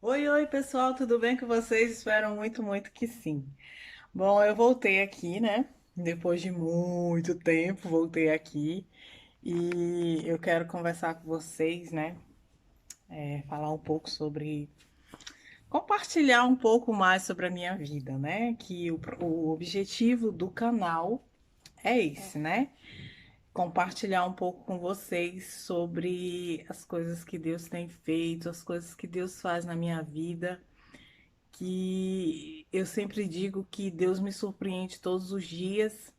Oi, oi, pessoal, tudo bem com vocês? Espero muito, muito que sim. Bom, eu voltei aqui, né? Depois de muito tempo, voltei aqui e eu quero conversar com vocês, né? Falar um pouco sobre, compartilhar um pouco mais sobre a minha vida, né? Que o objetivo do canal é esse, né? Compartilhar um pouco com vocês sobre as coisas que Deus tem feito, as coisas que Deus faz na minha vida, que eu sempre digo que Deus me surpreende todos os dias.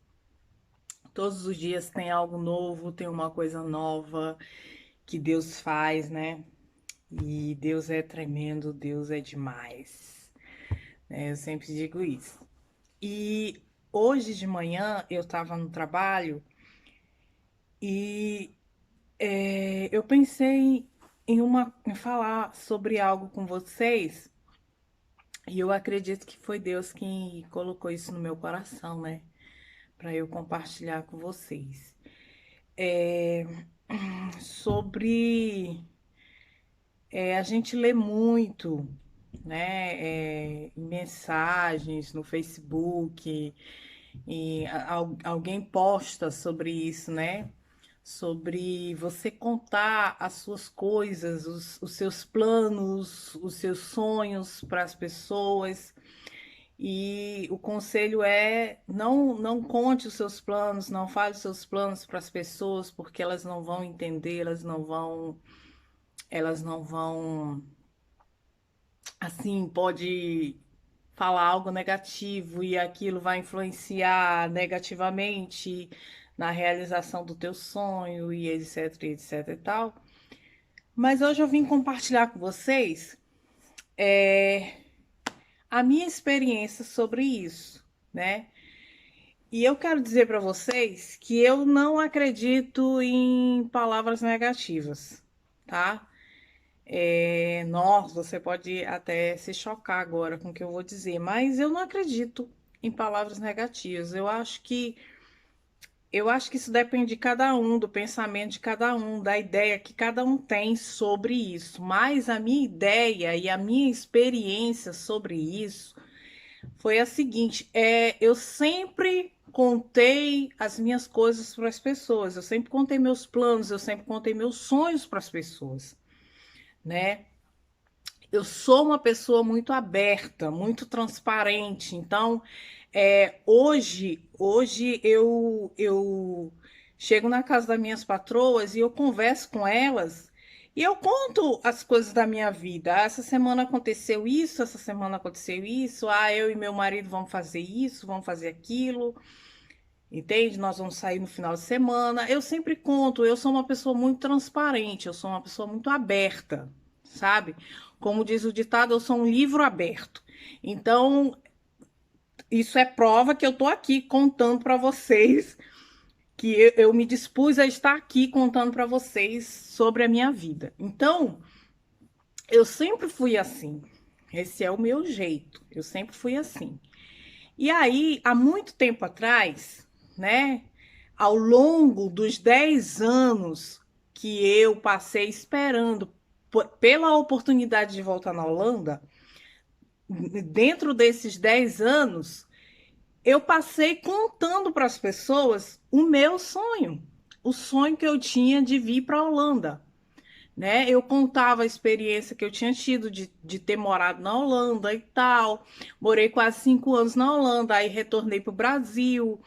Todos os dias tem algo novo, tem uma coisa nova que Deus faz, né? E Deus é tremendo, Deus é demais. Eu sempre digo isso. E hoje de manhã eu estava no trabalho e eu pensei em falar sobre algo com vocês. E eu acredito que foi Deus quem colocou isso no meu coração, né? Para eu compartilhar com vocês. É, sobre a gente lê muito, né? Em mensagens no Facebook, e alguém posta sobre isso, né? Sobre você contar as suas coisas, os seus planos, os seus sonhos para as pessoas. E o conselho é não conte os seus planos, não fale os seus planos para as pessoas, porque elas não vão entender, elas não vão, assim, pode falar algo negativo e aquilo vai influenciar negativamente na realização do teu sonho e etc, etc e tal. Mas hoje eu vim compartilhar com vocês a minha experiência sobre isso, né? E eu quero dizer para vocês que eu não acredito em palavras negativas, tá? Nossa, você pode até se chocar agora com o que eu vou dizer, mas eu não acredito em palavras negativas. Eu acho que isso depende de cada um, do pensamento de cada um, da ideia que cada um tem sobre isso. Mas a minha ideia e a minha experiência sobre isso foi a seguinte: eu sempre contei as minhas coisas para as pessoas, eu sempre contei meus planos, eu sempre contei meus sonhos para as pessoas, né? Eu sou uma pessoa muito aberta, muito transparente, então hoje eu chego na casa das minhas patroas e eu converso com elas e eu conto as coisas da minha vida. Ah, essa semana aconteceu isso, essa semana aconteceu isso. Ah, eu e meu marido vamos fazer isso, vamos fazer aquilo. Entende? Nós vamos sair no final de semana. Eu sempre conto, eu sou uma pessoa muito transparente, eu sou uma pessoa muito aberta, sabe? Como diz o ditado, eu sou um livro aberto. Então, isso é prova que eu tô aqui contando para vocês, que eu me dispus a estar aqui contando para vocês sobre a minha vida. Então, eu sempre fui assim. Esse é o meu jeito. Eu sempre fui assim. E aí, há muito tempo atrás, né, ao longo dos 10 anos que eu passei esperando pela oportunidade de voltar na Holanda, dentro desses 10 anos, eu passei contando para as pessoas o meu sonho, o sonho que eu tinha de vir para a Holanda. Né? Eu contava a experiência que eu tinha tido de ter morado na Holanda e tal. Morei quase 5 anos na Holanda, aí retornei para o Brasil.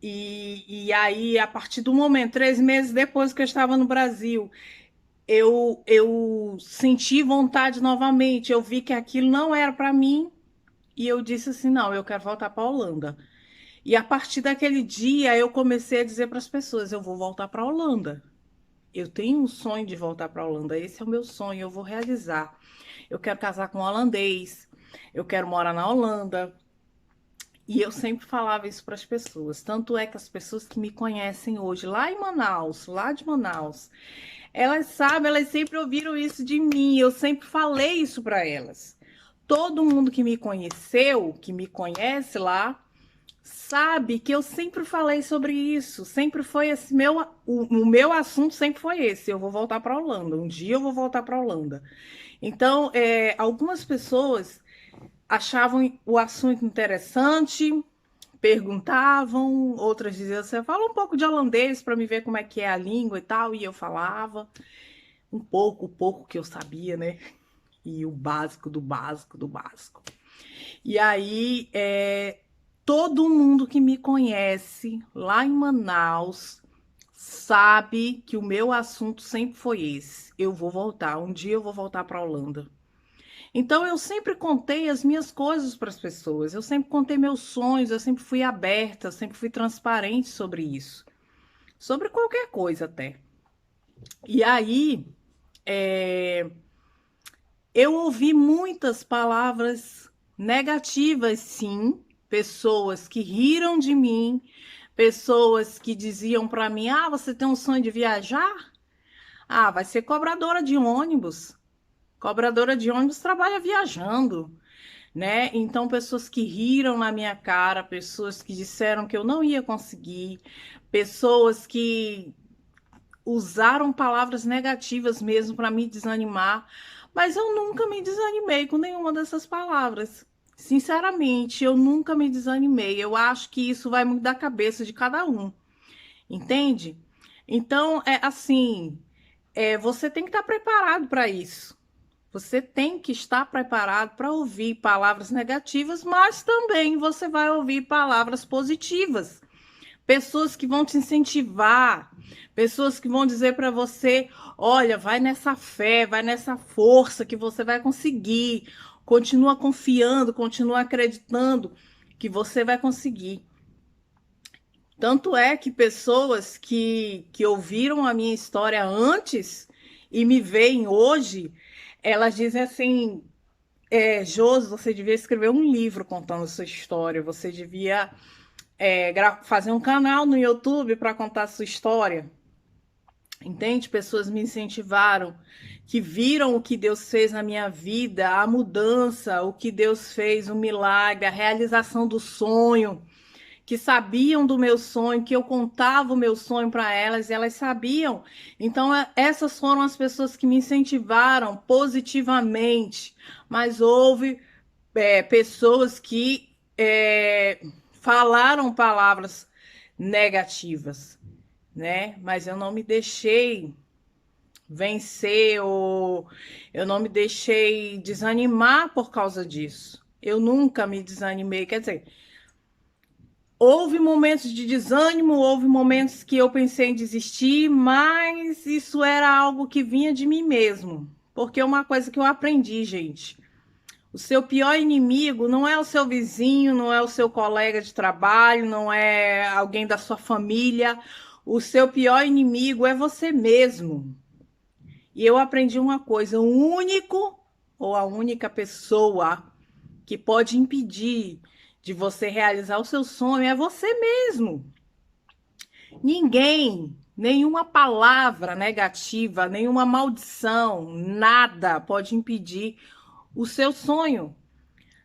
E aí, a partir do momento, 3 meses depois que eu estava no Brasil, eu senti vontade novamente. Eu vi que aquilo não era para mim. E eu disse assim: não, eu quero voltar para a Holanda. E a partir daquele dia, eu comecei a dizer para as pessoas: eu vou voltar para a Holanda. Eu tenho um sonho de voltar para a Holanda. Esse é o meu sonho, eu vou realizar. Eu quero casar com um holandês. Eu quero morar na Holanda. E eu sempre falava isso para as pessoas. Tanto é que as pessoas que me conhecem hoje, lá em Manaus, lá de Manaus, elas sabem, elas sempre ouviram isso de mim. Eu sempre falei isso para elas. Todo mundo que me conheceu, que me conhece lá, sabe que eu sempre falei sobre isso. Sempre foi esse o meu assunto sempre foi esse. Eu vou voltar para a Holanda. Um dia eu vou voltar para a Holanda. Então, algumas pessoas achavam o assunto interessante, perguntavam, outras diziam assim, fala um pouco de holandês para me ver como é que é a língua e tal, e eu falava o pouco que eu sabia, né? E o básico do básico do básico. E aí, todo mundo que me conhece lá em Manaus sabe que o meu assunto sempre foi esse. Eu vou voltar, um dia eu vou voltar para a Holanda. Então eu sempre contei as minhas coisas para as pessoas, eu sempre contei meus sonhos, eu sempre fui aberta, eu sempre fui transparente sobre isso, sobre qualquer coisa até. E aí, é, eu ouvi muitas palavras negativas, sim, pessoas que riram de mim, pessoas que diziam para mim: "Ah, você tem um sonho de viajar? Ah, vai ser cobradora de ônibus. Cobradora de ônibus trabalha viajando", né? Então, pessoas que riram na minha cara, pessoas que disseram que eu não ia conseguir, pessoas que usaram palavras negativas mesmo para me desanimar, mas eu nunca me desanimei com nenhuma dessas palavras. Sinceramente, eu nunca me desanimei. Eu acho que isso vai muito da cabeça de cada um, entende? Então, é assim, você tem que estar preparado para isso. Você tem que estar preparado para ouvir palavras negativas, mas também você vai ouvir palavras positivas. Pessoas que vão te incentivar, pessoas que vão dizer para você: olha, vai nessa fé, vai nessa força que você vai conseguir. Continua confiando, continua acreditando que você vai conseguir. Tanto é que pessoas que ouviram a minha história antes e me veem hoje, elas dizem assim: Josi, você devia escrever um livro contando a sua história, você devia fazer um canal no YouTube para contar a sua história. Entende? Pessoas me incentivaram, que viram o que Deus fez na minha vida, a mudança, o que Deus fez, o milagre, a realização do sonho, que sabiam do meu sonho, que eu contava o meu sonho para elas e elas sabiam. Então, essas foram as pessoas que me incentivaram positivamente. Mas houve pessoas que falaram palavras negativas, né? Mas eu não me deixei vencer ou eu não me deixei desanimar por causa disso. Eu nunca me desanimei, quer dizer, houve momentos de desânimo, houve momentos que eu pensei em desistir, mas isso era algo que vinha de mim mesmo. Porque é uma coisa que eu aprendi, gente. O seu pior inimigo não é o seu vizinho, não é o seu colega de trabalho, não é alguém da sua família. O seu pior inimigo é você mesmo. E eu aprendi uma coisa: o único ou a única pessoa que pode impedir de você realizar o seu sonho é você mesmo. Ninguém, nenhuma palavra negativa, nenhuma maldição, nada pode impedir o seu sonho.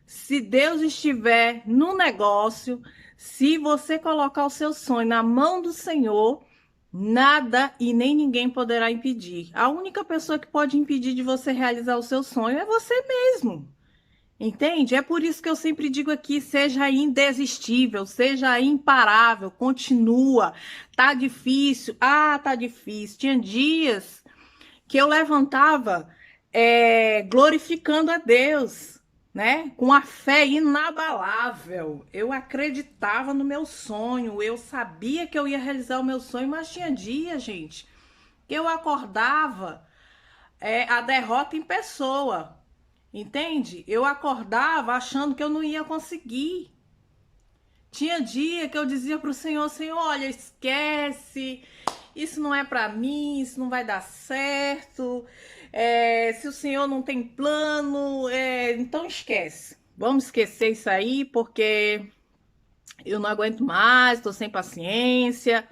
Se Deus estiver no negócio, se você colocar o seu sonho na mão do Senhor, nada e nem ninguém poderá impedir. A única pessoa que pode impedir de você realizar o seu sonho é você mesmo. Entende? É por isso que eu sempre digo aqui: seja indesistível, seja imparável, continua. Tá difícil? Ah, tá difícil. Tinha dias que eu levantava glorificando a Deus, né? Com a fé inabalável. Eu acreditava no meu sonho, eu sabia que eu ia realizar o meu sonho, mas tinha dia, gente, que eu acordava a derrota em pessoa. Entende? Eu acordava achando que eu não ia conseguir. Tinha dia que eu dizia para o Senhor: Senhor, olha, esquece, isso não é para mim, isso não vai dar certo. Se o Senhor não tem plano, então esquece. Vamos esquecer isso aí, porque eu não aguento mais, estou sem paciência,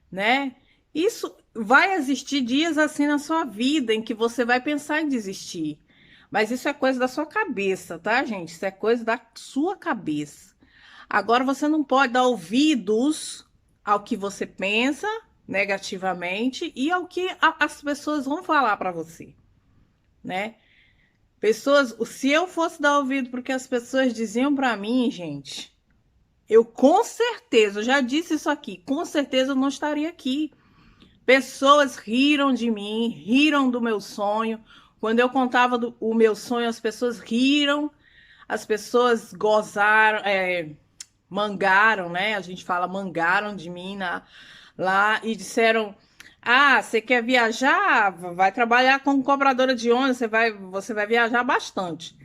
né? Isso vai existir dias assim na sua vida em que você vai pensar em desistir. Mas isso é coisa da sua cabeça, tá, gente? Isso é coisa da sua cabeça. Agora você não pode dar ouvidos ao que você pensa negativamente e ao que as pessoas vão falar para você, né? Pessoas, se eu fosse dar ouvido porque as pessoas diziam para mim, gente, eu com certeza, eu já disse isso aqui, com certeza eu não estaria aqui. Pessoas riram de mim, riram do meu sonho. Quando eu contava o meu sonho, as pessoas riram, as pessoas gozaram, mangaram, né? A gente fala mangaram de mim lá e disseram: Ah, você quer viajar? Vai trabalhar como cobradora de ônibus, você vai viajar bastante.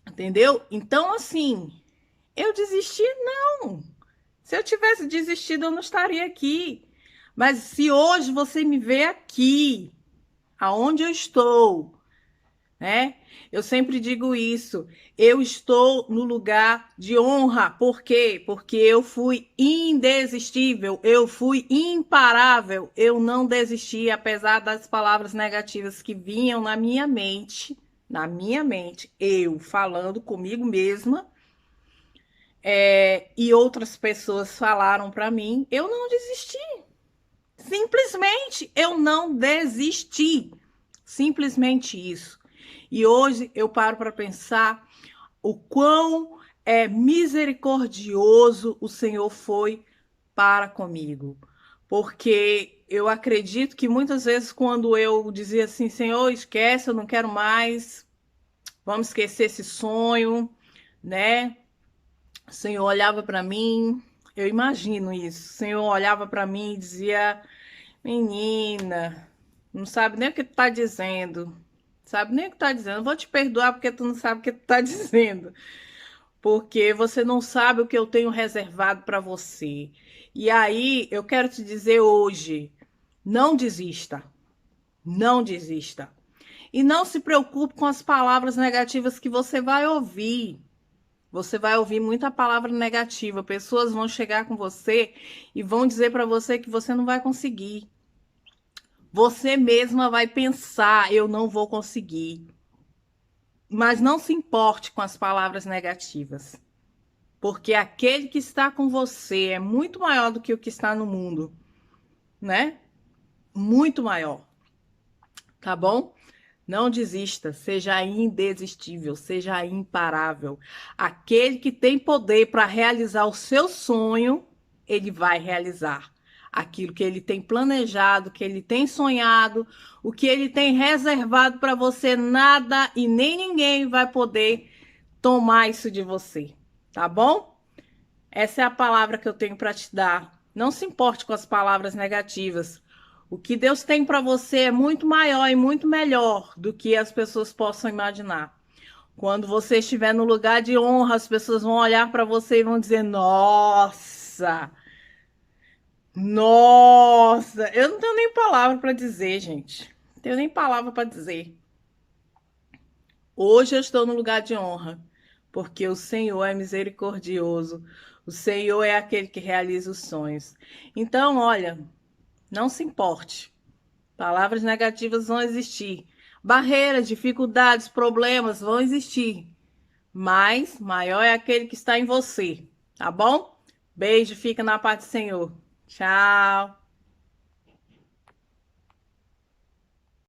Entendeu? Então, assim, eu desisti? Não. Se eu tivesse desistido, eu não estaria aqui. Mas se hoje você me vê aqui, aonde eu estou, né? Eu sempre digo isso. Eu estou no lugar de honra. Por quê? Porque eu fui indesistível, eu fui imparável. Eu não desisti, apesar das palavras negativas que vinham na minha mente, eu falando comigo mesma, e outras pessoas falaram para mim, eu não desisti. Simplesmente eu não desisti. Simplesmente isso. E hoje eu paro para pensar o quão misericordioso o Senhor foi para comigo. Porque eu acredito que muitas vezes quando eu dizia assim, Senhor, esquece, eu não quero mais, vamos esquecer esse sonho, né? O Senhor olhava para mim, eu imagino isso. O Senhor olhava para mim e dizia: Menina, não sabe nem o que tu tá dizendo. Sabe nem o que tá dizendo. Vou te perdoar porque tu não sabe o que tu tá dizendo. Porque você não sabe o que eu tenho reservado para você. E aí, eu quero te dizer hoje, não desista. Não desista. E não se preocupe com as palavras negativas que você vai ouvir. Você vai ouvir muita palavra negativa. Pessoas vão chegar com você e vão dizer para você que você não vai conseguir. Você mesma vai pensar, eu não vou conseguir. Mas não se importe com as palavras negativas, porque aquele que está com você é muito maior do que o que está no mundo, né? Muito maior, tá bom? Não desista, seja indesistível, seja imparável. Aquele que tem poder para realizar o seu sonho, ele vai realizar. Aquilo que ele tem planejado, que ele tem sonhado, o que ele tem reservado para você, nada e nem ninguém vai poder tomar isso de você, tá bom? Essa é a palavra que eu tenho para te dar. Não se importe com as palavras negativas. O que Deus tem para você é muito maior e muito melhor do que as pessoas possam imaginar. Quando você estiver no lugar de honra, as pessoas vão olhar para você e vão dizer: Nossa, nossa. Eu não tenho nem palavra para dizer, gente. Não tenho nem palavra para dizer. Hoje eu estou no lugar de honra, porque o Senhor é misericordioso. O Senhor é aquele que realiza os sonhos. Então, olha, não se importe. Palavras negativas vão existir. Barreiras, dificuldades, problemas vão existir. Mas maior é aquele que está em você. Tá bom? Beijo, fica na paz do Senhor. Tchau.